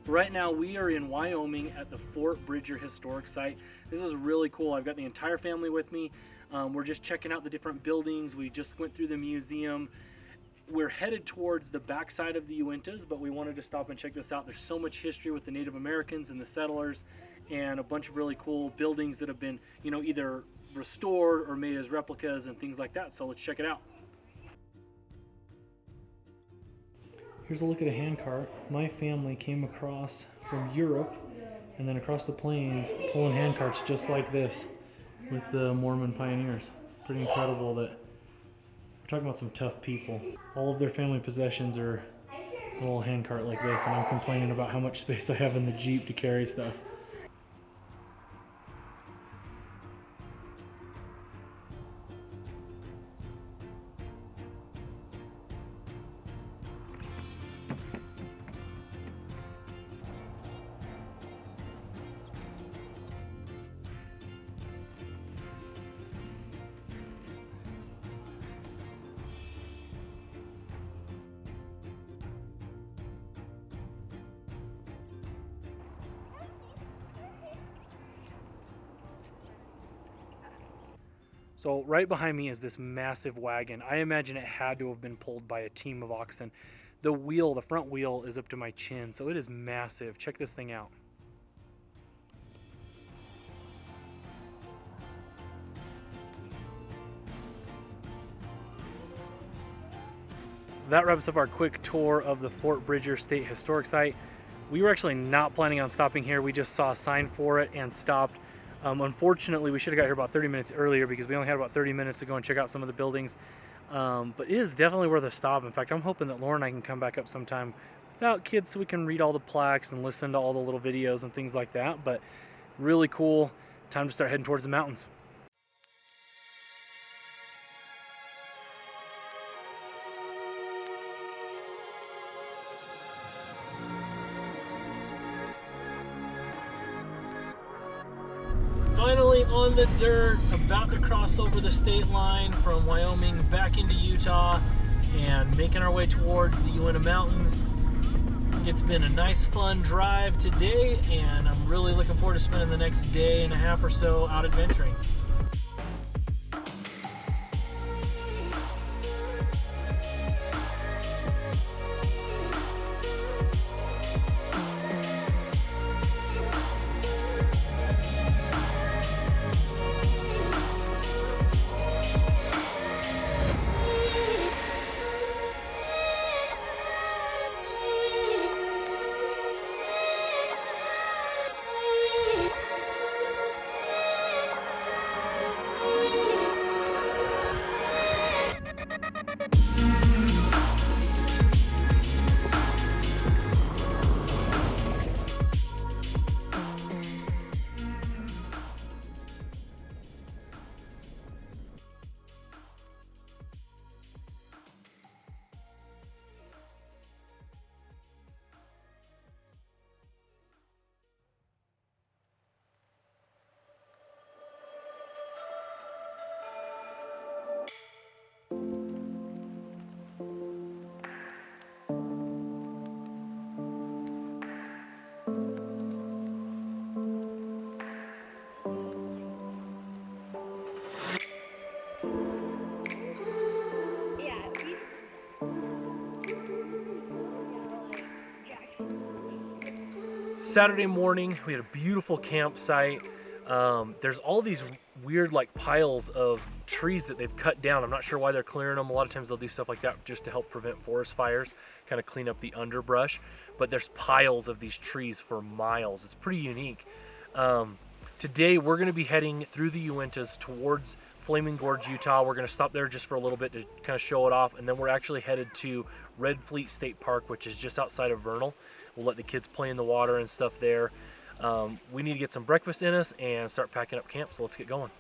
Right now we are in Wyoming at the Fort Bridger Historic Site. This is really cool. I've got the entire family with me. We're just checking out the different buildings. We just went through the museum. We're headed towards the backside of the Uintas, but we wanted to stop and check this out. There's so much history with the Native Americans and the settlers, and a bunch of really cool buildings that have been, you know, either restored or made as replicas and things like that. So let's check it out. Here's a look at a handcart. My family came across from Europe and then across the plains pulling handcarts just like this with the Mormon pioneers. Pretty incredible that we're talking about some tough people. All of their family possessions are a little handcart like this, and I'm complaining about how much space I have in the Jeep to carry stuff. So right behind me is this massive wagon. I imagine it had to have been pulled by a team of oxen. The wheel, the front wheel, is up to my chin, so it is massive. Check this thing out. That wraps up our quick tour of the Fort Bridger State Historic Site. We were actually not planning on stopping here. We just saw a sign for it and stopped. Unfortunately, we should have got here about 30 minutes earlier because we only had about 30 minutes to go and check out some of the buildings. But it is definitely worth a stop. In fact, I'm hoping that Laura and I can come back up sometime without kids so we can read all the plaques and listen to all the little videos and things like that. But really cool. Time to start heading towards the mountains. Finally on the dirt, about to cross over the state line from Wyoming back into Utah and making our way towards the Uinta Mountains. It's been a nice fun drive today, and I'm really looking forward to spending the next day and a half or so out adventuring. Saturday morning, we had a beautiful campsite. There's all these weird like piles of trees that they've cut down. I'm not sure why they're clearing them. A lot of times they'll do stuff like that just to help prevent forest fires, kind of clean up the underbrush. But there's piles of these trees for miles. It's pretty unique. Today we're going to be heading through the Uintas towards Flaming Gorge, Utah. We're going to stop there just for a little bit to kind of show it off, and then we're actually headed to Red Fleet State Park, which is just outside of Vernal. We'll let the kids play in the water and stuff there. We need to get some breakfast in us and start packing up camp, so let's get going.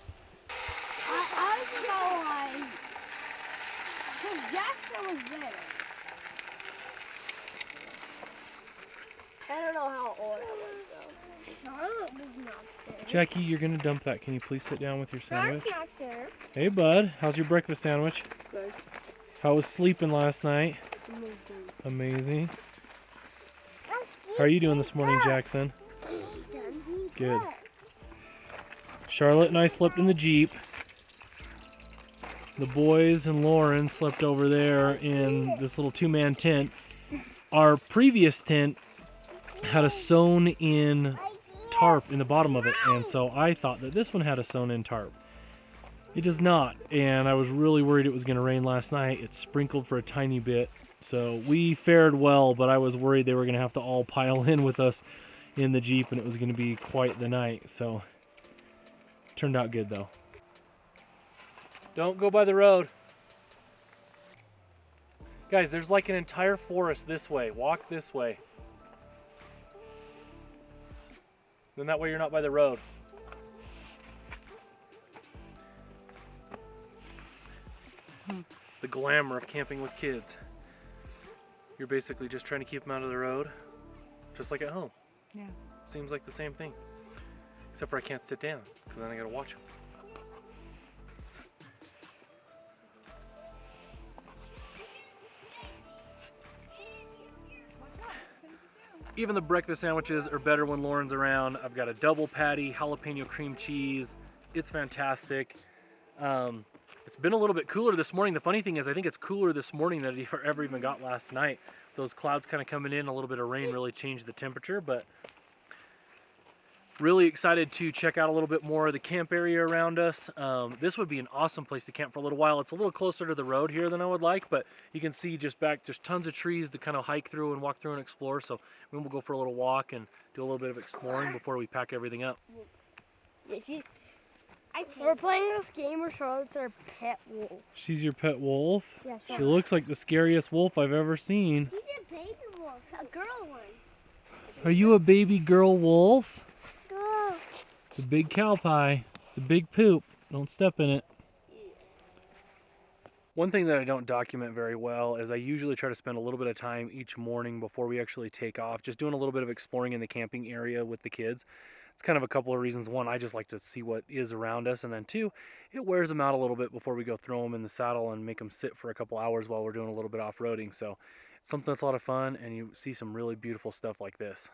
I was going, because Jackson was there. I don't know how old I was though. Charlotte was not there. Jackie, you're going to dump that. Can you please sit down with your sandwich? Charlotte's not there. Hey, bud. How's your breakfast sandwich? Good. How was sleeping last night? Amazing. Amazing. That's How are you doing this morning, Jackson? Good. Charlotte and I slept in the Jeep. The boys and Lauren slept over there in this little two-man tent. Our previous tent had a sewn-in tarp in the bottom of it, and so I thought that this one had a sewn-in tarp. It does not, and I was really worried it was going to rain last night. It sprinkled for a tiny bit, so we fared well, but I was worried they were going to have to all pile in with us in the Jeep, and it was going to be quite the night, so turned out good though. Don't go by the road. Guys, there's like an entire forest this way. Walk this way. Then that way you're not by the road. The glamour of camping with kids. You're basically just trying to keep them out of the road, just like at home. Yeah. Seems like the same thing. Except for I can't sit down, because then I gotta watch them. Even the breakfast sandwiches are better when Lauren's around. I've got a double patty, jalapeno cream cheese. It's fantastic. It's been a little bit cooler this morning. The funny thing is, I think it's cooler this morning than it ever even got last night. Those clouds kind of coming in, a little bit of rain really changed the temperature, but really excited to check out a little bit more of the camp area around us. This would be an awesome place to camp for a little while. It's a little closer to the road here than I would like, but you can see just back, there's tons of trees to kind of hike through and walk through and explore. So we'll go for a little walk and do a little bit of exploring before we pack everything up. We're playing this game where Charlotte's our pet wolf. She's your pet wolf? Yeah, she looks like the scariest wolf I've ever seen. She's a baby wolf, a girl one. Are you a baby girl wolf? Girl. It's a big cow pie. It's a big poop. Don't step in it. One thing that I don't document very well is I usually try to spend a little bit of time each morning before we actually take off, just doing a little bit of exploring in the camping area with the kids. It's kind of a couple of reasons. One, I just like to see what is around us, and then two, it wears them out a little bit before we go throw them in the saddle and make them sit for a couple hours while we're doing a little bit off-roading. So it's something that's a lot of fun, and you see some really beautiful stuff like this.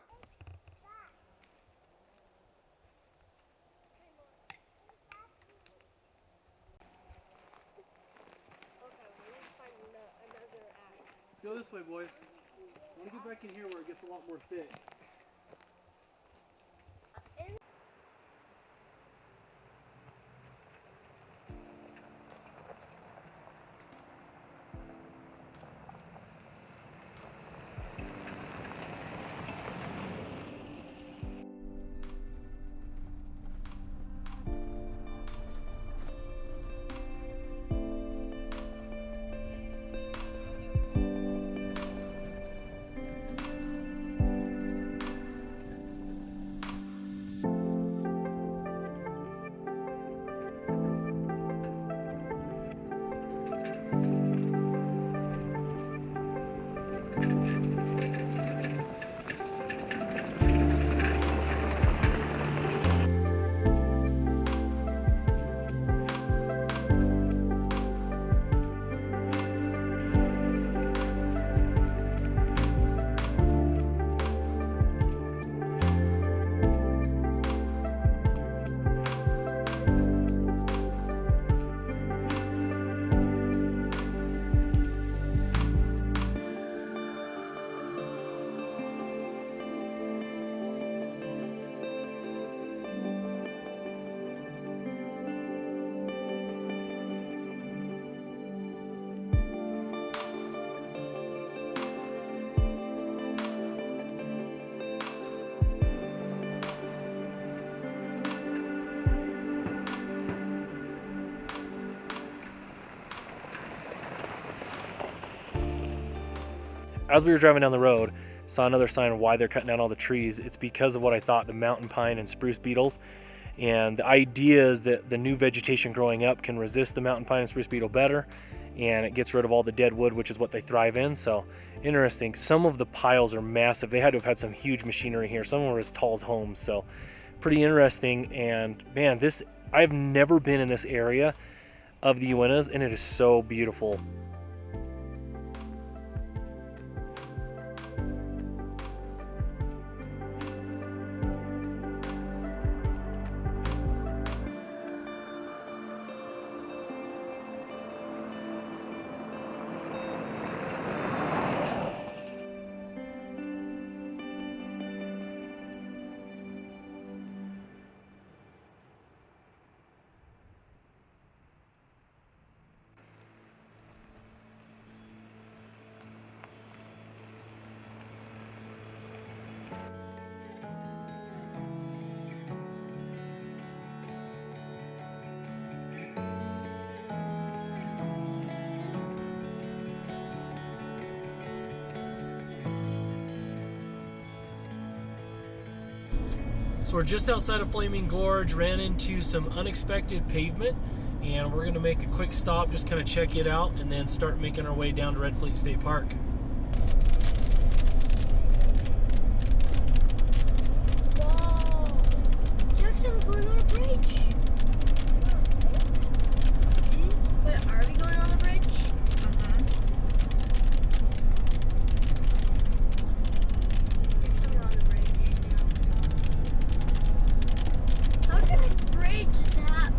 Go this way, boys. I want to get back in here where it gets a lot more thick. As we were driving down the road, saw another sign of why they're cutting down all the trees. It's because of what I thought, the mountain pine and spruce beetles. And the idea is that the new vegetation growing up can resist the mountain pine and spruce beetle better, and it gets rid of all the dead wood, which is what they thrive in. So interesting. Some of the piles are massive. They had to have had some huge machinery here. Some were as tall as homes, so pretty interesting. And man, I've never been in this area of the Uintas, and it is so beautiful. So we're just outside of Flaming Gorge, ran into some unexpected pavement, and we're gonna make a quick stop, just kind of check it out, and then start making our way down to Red Fleet State Park. Whoa! Jackson, we're going on a bridge. Wait, are we going on the bridge? Jackson, we're on the bridge. How can a bridge zap?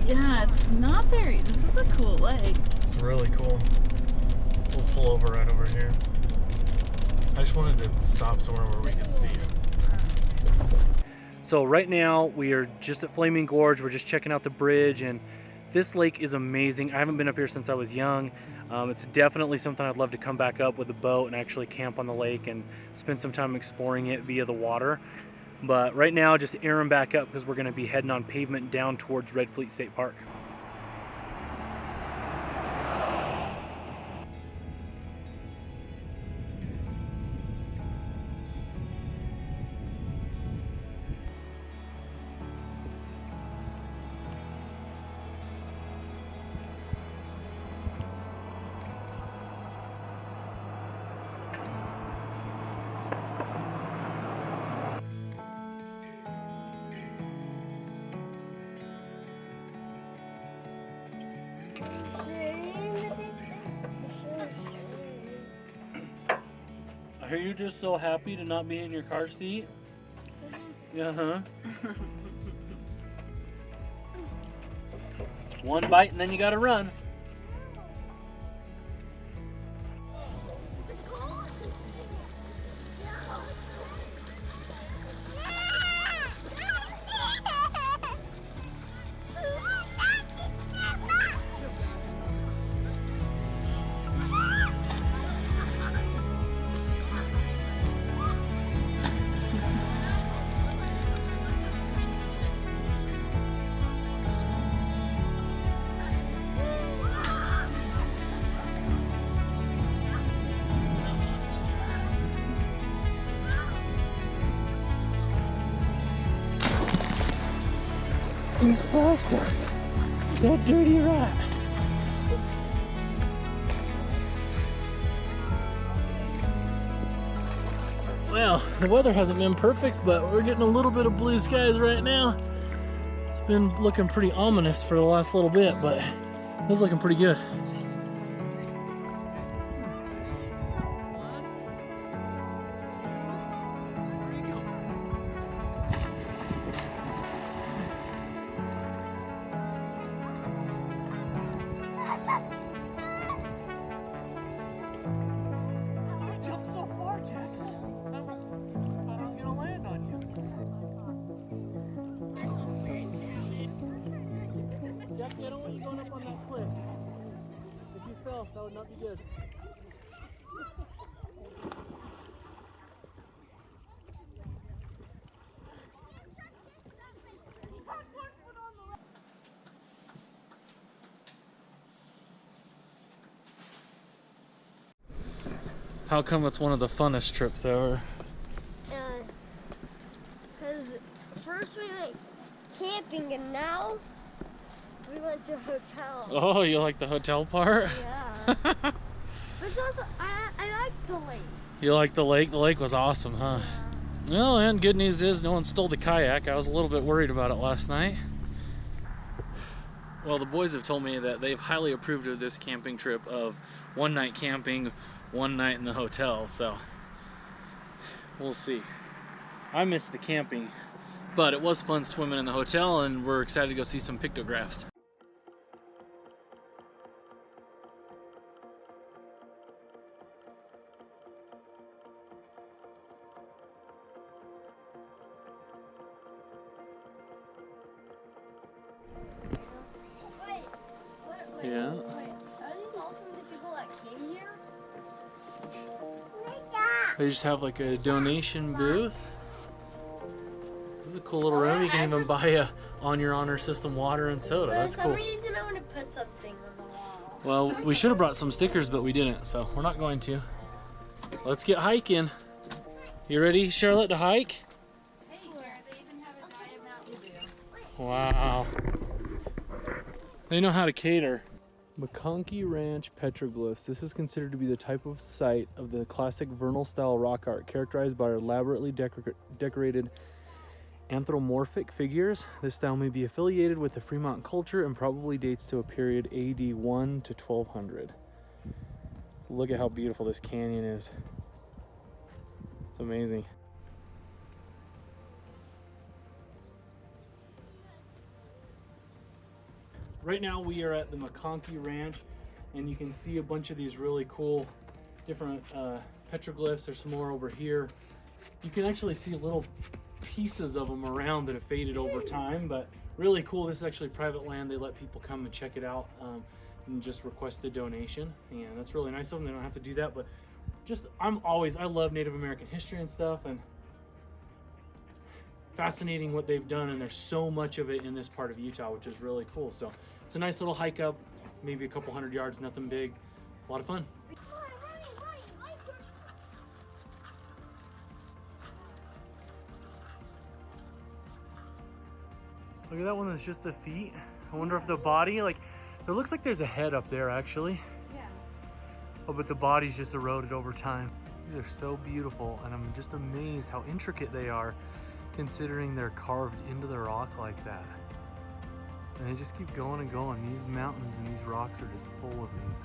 Yeah, it's not very. This is a cool lake. It's really cool. We'll pull over right over here. I just wanted to stop somewhere where we could see it. So right now we are just at Flaming Gorge. We're just checking out the bridge, and this lake is amazing. I haven't been up here since I was young. It's definitely something I'd love to come back up with a boat and actually camp on the lake and spend some time exploring it via the water. But right now, just airing back up because we're going to be heading on pavement down towards Red Fleet State Park. I hear you're just so happy to not be in your car seat. Uh-huh. One bite and then you gotta run. These bastards. That dirty rat. Well, the weather hasn't been perfect, but we're getting a little bit of blue skies right now. It's been looking pretty ominous for the last little bit, but it's looking pretty good. I don't want you going up on that cliff. If you fell, that would not be good. How come it's one of the funnest trips ever? Because first we went camping and now we went to a hotel. Oh, you like the hotel part? Yeah. But it's also, I like the lake. You like the lake? The lake was awesome, huh? Yeah. Well, and good news is no one stole the kayak. I was a little bit worried about it last night. Well, the boys have told me that they've highly approved of this camping trip of one night camping, one night in the hotel, so we'll see. I missed the camping, but it was fun swimming in the hotel, and we're excited to go see some pictographs. Yeah. Wait, are these all from the people that came here? They just have like a donation booth. This is a cool little room. You can even buy a on your honor system water and soda. That's cool. For some reason I want to put something on the wall. Well, we should have brought some stickers, but we didn't, so we're not going to. Let's get hiking. You ready, Charlotte, to hike? Hey, Jared, they even have Wow. They know how to cater. McConkie Ranch petroglyphs. This is considered to be the type of site of the classic vernal style rock art, characterized by elaborately decorated anthropomorphic figures. This style may be affiliated with the Fremont culture and probably dates to a period AD 1 to 1200. Look at how beautiful this canyon is. It's amazing. Right now we are at the McConkie Ranch, and you can see a bunch of these really cool different petroglyphs. There's some more over here. You can actually see little pieces of them around that have faded over time, but really cool. This is actually private land. They let people come and check it out and just request a donation, and that's really nice of them. They don't have to do that, but just I love Native American history and stuff, and fascinating what they've done, and there's so much of it in this part of Utah, which is really cool. So it's a nice little hike up, maybe a couple hundred yards, nothing big, a lot of fun. Look at that one, that's just the feet. I wonder if the body, like, it looks like there's a head up there actually. Yeah. Oh, but the body's just eroded over time. These are so beautiful, and I'm just amazed how intricate they are, considering they're carved into the rock like that. And they just keep going and going. These mountains and these rocks are just full of these.